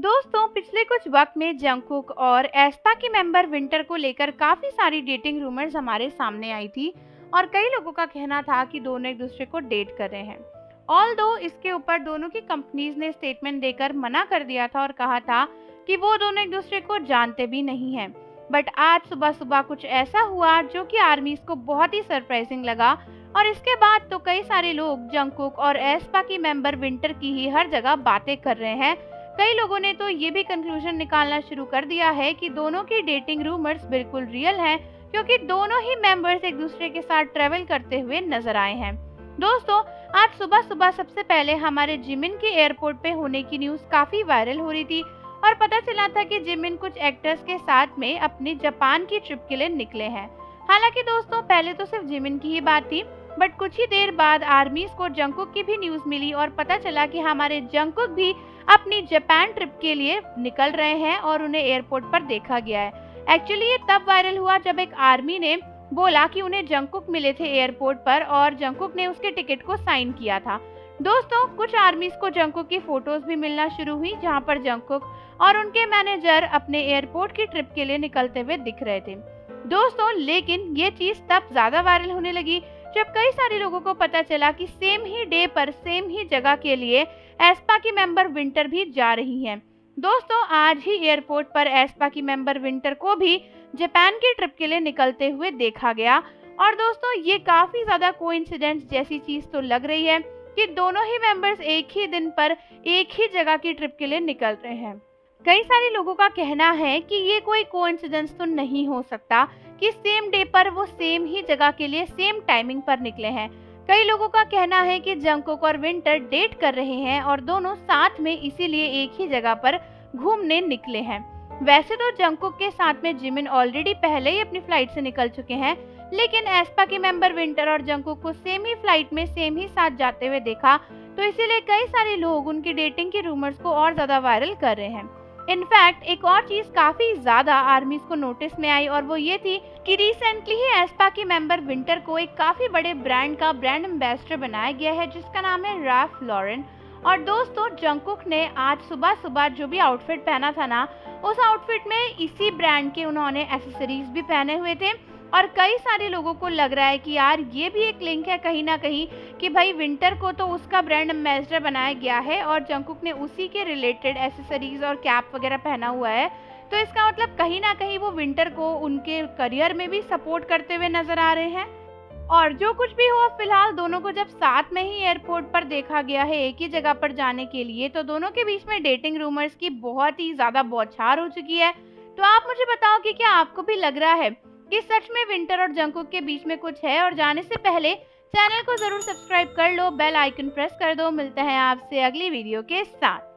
दोस्तों पिछले कुछ वक्त में जंगकुक और एस्पा की मेंबर विंटर को लेकर काफी सारी डेटिंग रूमर्स हमारे सामने आई थी और कई लोगों का कहना था कि दोनों एक दूसरे को डेट कर रहे हैं। ऑल्दो इसके ऊपर दोनों की कंपनीज ने स्टेटमेंट देकर मना कर दिया था और कहा था कि वो दोनों एक दूसरे को जानते भी नहीं हैं। बट आज सुबह सुबह कुछ ऐसा हुआ जो कि आर्मीज को बहुत ही सरप्राइजिंग लगा और इसके बाद तो कई सारे लोग जंगकुक और एस्पा की मेंबर विंटर की ही हर जगह बातें कर रहे हैं। कई लोगों ने तो ये भी कंक्लूजन निकालना शुरू कर दिया है कि दोनों की डेटिंग रूमर्स बिल्कुल रियल हैं, क्योंकि दोनों ही मेंबर्स एक दूसरे के साथ ट्रेवल करते हुए नजर आए हैं। दोस्तों आज सुबह सुबह सबसे पहले हमारे जिमिन के एयरपोर्ट पे होने की न्यूज काफी वायरल हो रही थी और पता चला था कि जिमिन कुछ एक्टर्स के साथ में अपनी जापान की ट्रिप के लिए निकले हैं। हालांकि दोस्तों पहले तो सिर्फ जिमिन की ही बात थी, बट कुछ ही देर बाद आर्मीज को जंगकुक की भी न्यूज मिली और पता चला कि हमारे जंगकुक भी अपनी जापान ट्रिप के लिए निकल रहे हैं और उन्हें एयरपोर्ट पर देखा गया है। एक्चुअली ये तब वायरल हुआ जब एक आर्मी ने बोला कि उन्हें जंगकुक मिले थे एयरपोर्ट पर और जंगकुक ने उसके टिकट को साइन किया था। दोस्तों कुछ आर्मीज को जंगकुक की फोटोज भी मिलना शुरू हुई जहां पर जंगकुक और उनके मैनेजर अपने एयरपोर्ट की ट्रिप के लिए निकलते हुए दिख रहे थे। दोस्तों लेकिन ये चीज तब ज्यादा वायरल होने लगी जब कई सारे लोगों को पता चला कि सेम ही डे पर सेम ही जगह के लिए एस्पा की मेंबर विंटर भी जा रही हैं। दोस्तों आज ही एयरपोर्ट पर एस्पा की मेंबर विंटर को भी जापान की ट्रिप के लिए निकलते हुए देखा गया और दोस्तों ये काफी ज्यादा कोइंसिडेंस जैसी चीज तो लग रही है कि दोनों ही मेंबर्स एक ही दिन पर एक ही जगह की ट्रिप के लिए निकल रहे हैं। कई सारे लोगों का कहना है कि ये कोई कोइंसिडेंस तो नहीं हो सकता कि सेम डे पर वो सेम ही जगह के लिए सेम टाइमिंग पर निकले हैं। कई लोगों का कहना है कि जंगकुक और विंटर डेट कर रहे हैं और दोनों साथ में इसीलिए एक ही जगह पर घूमने निकले हैं। वैसे तो जंगकुक के साथ में जिमिन ऑलरेडी पहले ही अपनी फ्लाइट से निकल चुके हैं, लेकिन एस्पा के मेंबर विंटर और जंगकुक को सेम ही फ्लाइट में सेम ही साथ जाते हुए देखा, तो इसीलिए कई सारे लोग उनकी डेटिंग की रूमर्स को और ज्यादा वायरल कर रहे हैं। इनफैक्ट एक और चीज काफी ज्यादा आर्मीज को नोटिस में आई और वो ये थी कि रिसेंटली ही एस्पा की मेंबर विंटर को एक काफी बड़े ब्रांड का ब्रांड एम्बेसडर बनाया गया है जिसका नाम है राल्फ लॉरेन। और दोस्तों जंगकुक ने आज सुबह सुबह जो भी आउटफिट पहना था ना, उस आउटफिट में इसी ब्रांड के उन्होंने एक्सेसरीज भी पहने हुए थे और कई सारे लोगों को लग रहा है कि यार ये भी एक लिंक है कहीं ना कहीं कि भाई विंटर को तो उसका ब्रांड एम्बेसडर बनाया गया है और जंगकुक ने उसी के रिलेटेड एक्सेसरीज और कैप वगैरह पहना हुआ है, तो इसका मतलब कहीं ना कहीं वो विंटर को उनके करियर में भी सपोर्ट करते हुए नजर आ रहे हैं। और जो कुछ भी हो फिलहाल दोनों को जब साथ में ही एयरपोर्ट पर देखा गया है एक ही जगह पर जाने के लिए, तो दोनों के बीच में डेटिंग रूमर्स की बहुत ही ज्यादा बौछार हो चुकी है। तो आप मुझे बताओ कि क्या आपको भी लग रहा है कि सच में विंटर और जंगकुक के बीच में कुछ है? और जाने से पहले चैनल को जरूर सब्सक्राइब कर लो, बेल आइकन प्रेस कर दो। मिलते हैं आपसे अगली वीडियो के साथ।